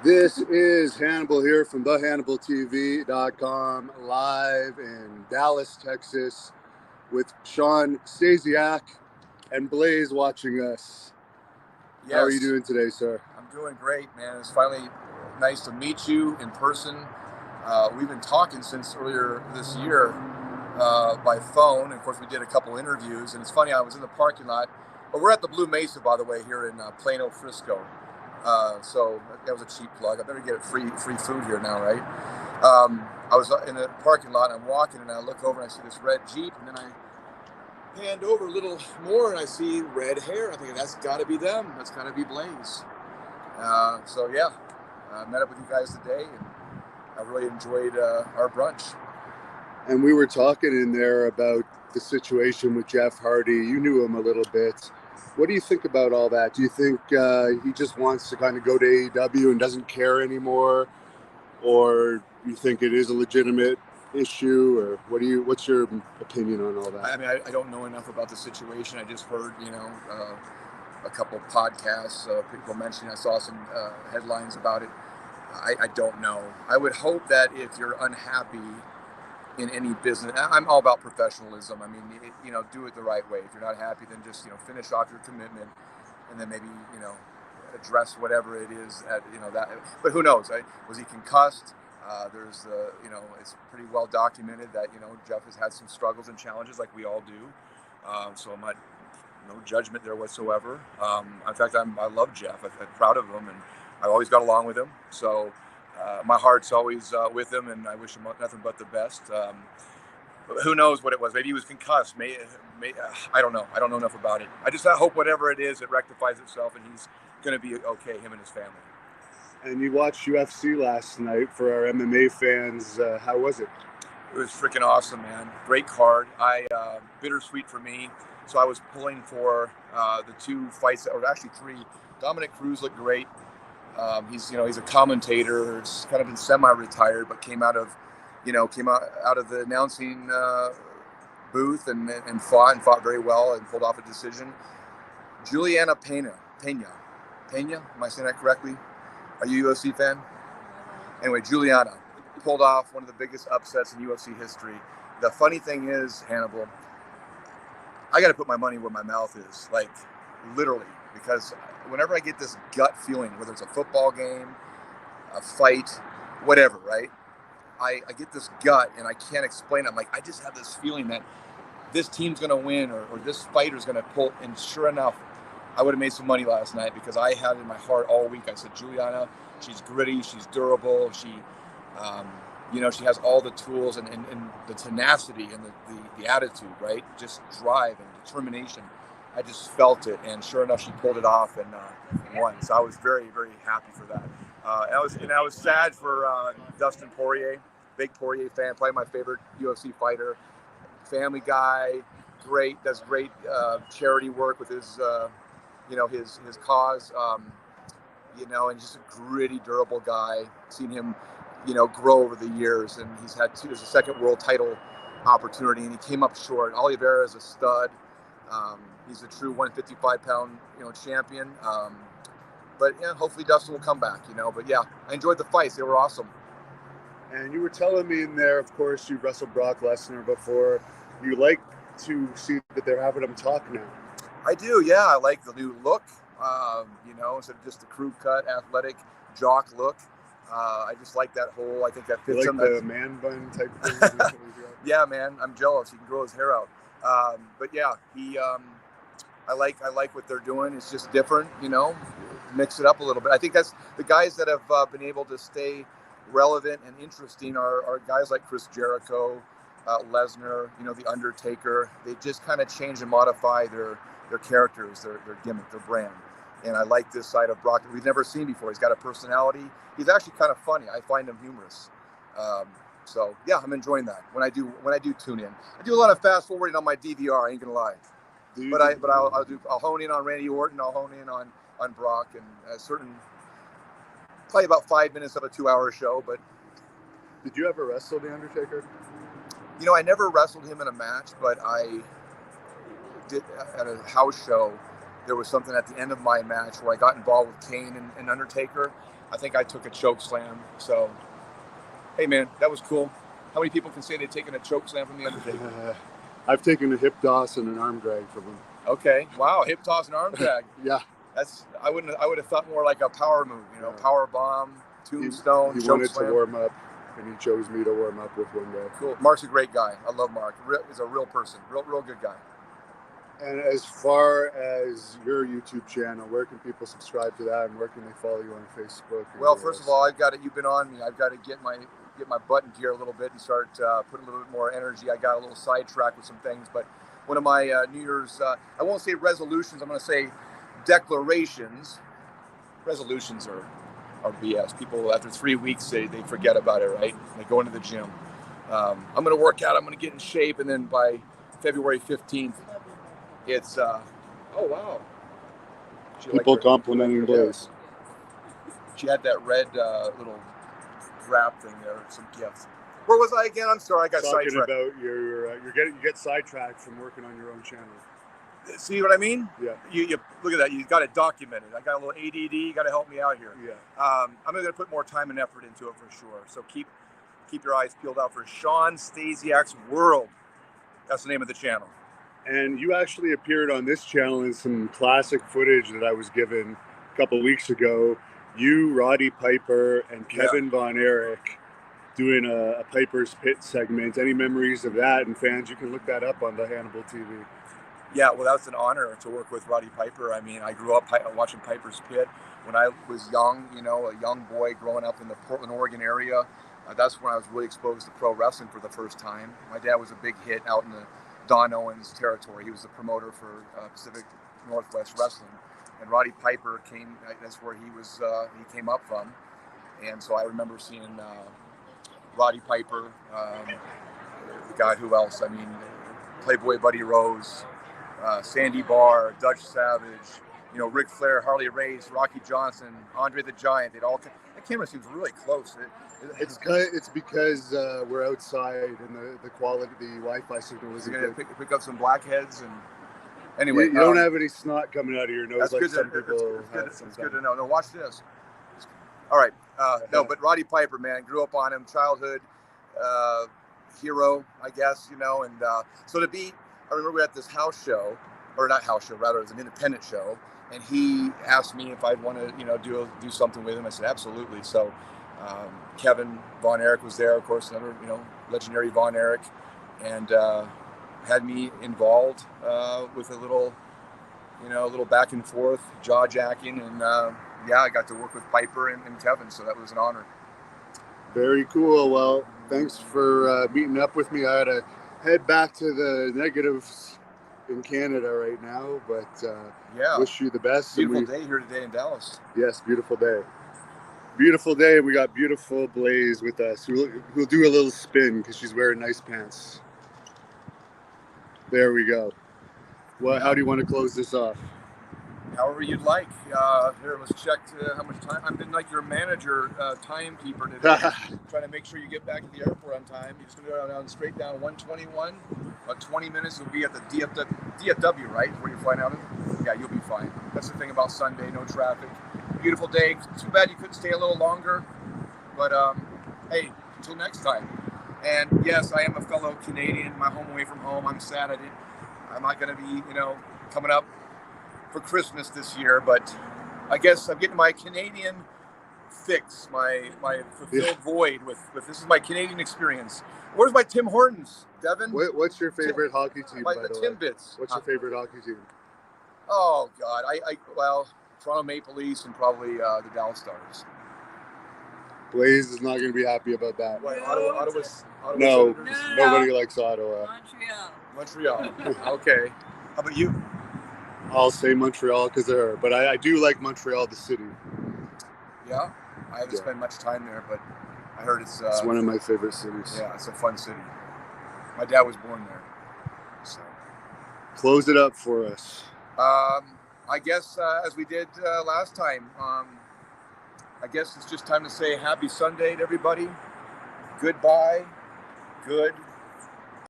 This is Hannibal here from thehannibaltv.com, live in Dallas, Texas, with Shawn, Stasiak, and Blaze watching us. Yes. How are you doing today, sir? I'm doing great, man. It's finally nice to meet you in person. We've been talking since earlier this year by phone. Of course, we did a couple interviews, and it's funny, I was in the parking lot. But we're at the Blue Mesa, by the way, here in Plano, Frisco. So that was a cheap plug. I better get free food here now, right? I was in the parking lot, and I'm walking, and I look over, and I see this red Jeep, and then I hand over a little more, and I see red hair. I think that's got to be them. That's got to be Blaze. So yeah, I met up with you guys today, and I really enjoyed our brunch. And we were talking in there about the situation with Jeff Hardy. You knew him a little bit. What do you think about all that? Do you think he just wants to kind of go to AEW and doesn't care anymore? Or you think it is a legitimate issue? Or what's your opinion on all that? I mean, I don't know enough about the situation. I just heard, a couple of podcasts, people mentioning, I saw some headlines about it. I don't know. I would hope that if you're unhappy in any business, I'm all about professionalism. I mean, do it the right way. If you're not happy, then just, finish off your commitment, and then maybe, address whatever it is that, that, but who knows? Was he concussed? There's it's pretty well documented that, Jeff has had some struggles and challenges like we all do. So I'm not, no judgment there whatsoever. In fact, I love Jeff. I'm proud of him, and I always got along with him. So my heart's always with him, and I wish him nothing but the best. But who knows what it was? Maybe he was concussed. I don't know. I don't know enough about it. I hope whatever it is, it rectifies itself, and he's going to be okay, him and his family. And you watched UFC last night. For our MMA fans, how was it? It was freaking awesome, man. Great card. Bittersweet for me. So I was pulling for the two fights, or actually three. Dominic Cruz looked great. He's a commentator. He's kind of been semi-retired, but came out of the announcing booth and fought very well and pulled off a decision. Juliana Pena. Am I saying that correctly? Are you a UFC fan? Anyway, Juliana pulled off one of the biggest upsets in UFC history. The funny thing is, Hannibal, I got to put my money where my mouth is, like literally, because whenever I get this gut feeling, whether it's a football game, a fight, whatever, right? I get this gut, and I can't explain it. I'm like, I just have this feeling that this team's going to win, or this fighter's going to pull. And sure enough, I would have made some money last night, because I had in my heart all week. I said, Juliana, she's gritty, she's durable, she has all the tools and the tenacity and the attitude, right? Just drive and determination. I just felt it, and sure enough, she pulled it off and won. So I was very, very happy for that. I was sad for Dustin Poirier, big Poirier fan, probably my favorite UFC fighter. Family guy, does great charity work with his cause. And just a gritty, durable guy. Seen him, grow over the years, and he's had his second world title opportunity, and he came up short. Oliveira is a stud. He's a true 155-pound, champion. But hopefully Dustin will come back, But yeah, I enjoyed the fights. They were awesome. And you were telling me in there, of course, you wrestled Brock Lesnar before. You like to see that they're having him talk now. I do, yeah. I like the new look, instead of just the crew cut, athletic jock look. I just like that whole, I think that fits him. The man bun type thing? Yeah, man, I'm jealous. He can grow his hair out. But yeah, I like what they're doing. It's just different, mix it up a little bit. I think that's the guys that have been able to stay relevant and interesting are guys like Chris Jericho, Lesnar, The Undertaker. They just kind of change and modify their characters, their gimmick, their brand. And I like this side of Brock that we've never seen before. He's got a personality. He's actually kind of funny. I find him humorous. So yeah, I'm enjoying that when I do tune in. I do a lot of fast forwarding on my DVR. I ain't gonna lie. I'll hone in on Randy Orton. I'll hone in on Brock, and probably about 5 minutes of a 2-hour show. But did you ever wrestle The Undertaker? I never wrestled him in a match, but I did at a house show. there was something at the end of my match where I got involved with Kane and Undertaker. I think I took a choke slam. So, hey man, that was cool. How many people can say they've taken a choke slam from the Undertaker? I've taken a hip toss and an arm drag from him. Okay, wow, hip toss and arm drag. Yeah, I would have thought more like a power move, power bomb, tombstone, he choke wanted slam. to warm up, and he chose me to warm up with one day. Cool. Mark's a great guy. I love Mark. He's a real person, real good guy. And as far as your YouTube channel, where can people subscribe to that, and where can they follow you on Facebook? Well, first of all, you've been on me. I've got to get my butt in gear a little bit and start putting a little bit more energy. I got a little sidetracked with some things, but one of my New Year's, I won't say resolutions, I'm going to say declarations. Resolutions are BS. People, after 3 weeks, they forget about it, right? They go into the gym. I'm going to work out, I'm going to get in shape, and then by February 15th, it's, oh, wow. People complimenting Blaze. She had that red little wrap thing there, some gifts. Where was I again? I'm sorry, I got talking sidetracked. About you get sidetracked from working on your own channel. See what I mean? Yeah. You look at that. You got it documented. I got a little ADD. You got to help me out here. Yeah. I'm going to put more time and effort into it for sure. So keep your eyes peeled out for Shawn Stasiak's World. That's the name of the channel. And you actually appeared on this channel in some classic footage that I was given a couple weeks ago. You, Roddy Piper, and Kevin Von Erich doing a Piper's Pit segment. Any memories of that? And fans, you can look that up on the Hannibal TV. Yeah, well, that's an honor to work with Roddy Piper. I mean, I grew up watching Piper's Pit when I was young, a young boy growing up in the Portland, Oregon area. That's when I was really exposed to pro wrestling for the first time. My dad was a big hit out in the Don Owens territory. He was the promoter for Pacific Northwest Wrestling. And Roddy Piper that's where he came up from. And so I remember seeing Roddy Piper, God, who else? I mean, Playboy Buddy Rose, Sandy Barr, Dutch Savage, Ric Flair, Harley Race, Rocky Johnson, Andre the Giant. That camera seems really close. It's because we're outside and the quality, the Wi-Fi signal isn't good. Pick up some blackheads and anyway. You don't have any snot coming out of your nose like some people have. It's good to know. No, watch this. All right. No, but Roddy Piper, man, grew up on him, childhood hero, I guess, and so I remember we were at this house show, or not house show, rather it was an independent show, and he asked me if I'd want to, do something with him. I said, absolutely. So Kevin Von Erich was there, of course, another, legendary Von Erich, and had me involved with a little back and forth, jaw jacking, and I got to work with Piper and Kevin, so that was an honor. Very cool. Well, thanks for meeting up with me. I had to head back to the negatives in Canada right now, but wish you the best. Beautiful day here today in Dallas. Yes, beautiful day. Beautiful day. We got beautiful Blaze with us. We'll do a little spin because she's wearing nice pants. There we go. Well, how do you want to close this off? However you'd like. Here, let's check how much time. I've been like your manager, timekeeper today, trying to make sure you get back to the airport on time. You're just going to go straight down 121. About 20 minutes, you'll be at the DFW, right? Where you're flying out of? Yeah, you'll be fine. That's the thing about Sunday, no traffic. Beautiful day. Too bad you couldn't stay a little longer. But, hey, until next time. And yes, I am a fellow Canadian, my home away from home. I'm sad I'm not going to be, coming up for Christmas this year, but I guess I'm getting my Canadian fix, my fulfilled void with this is my Canadian experience. Where's my Tim Hortons, Devin? What's your favorite hockey team? By the Timbits. What's your favorite hockey team? Oh God, well, Toronto Maple Leafs and probably the Dallas Stars. Blaze is not going to be happy about that. What, Ottawa no, nobody likes Ottawa. Montreal. Okay. How about you? I'll say Montreal because they're, but I do like Montreal, the city. Yeah, I haven't spent much time there, but I heard it's one of my favorite cities. Yeah, it's a fun city. My dad was born there. So close it up for us. I guess as we did last time, I guess it's just time to say happy Sunday to everybody. Goodbye. Good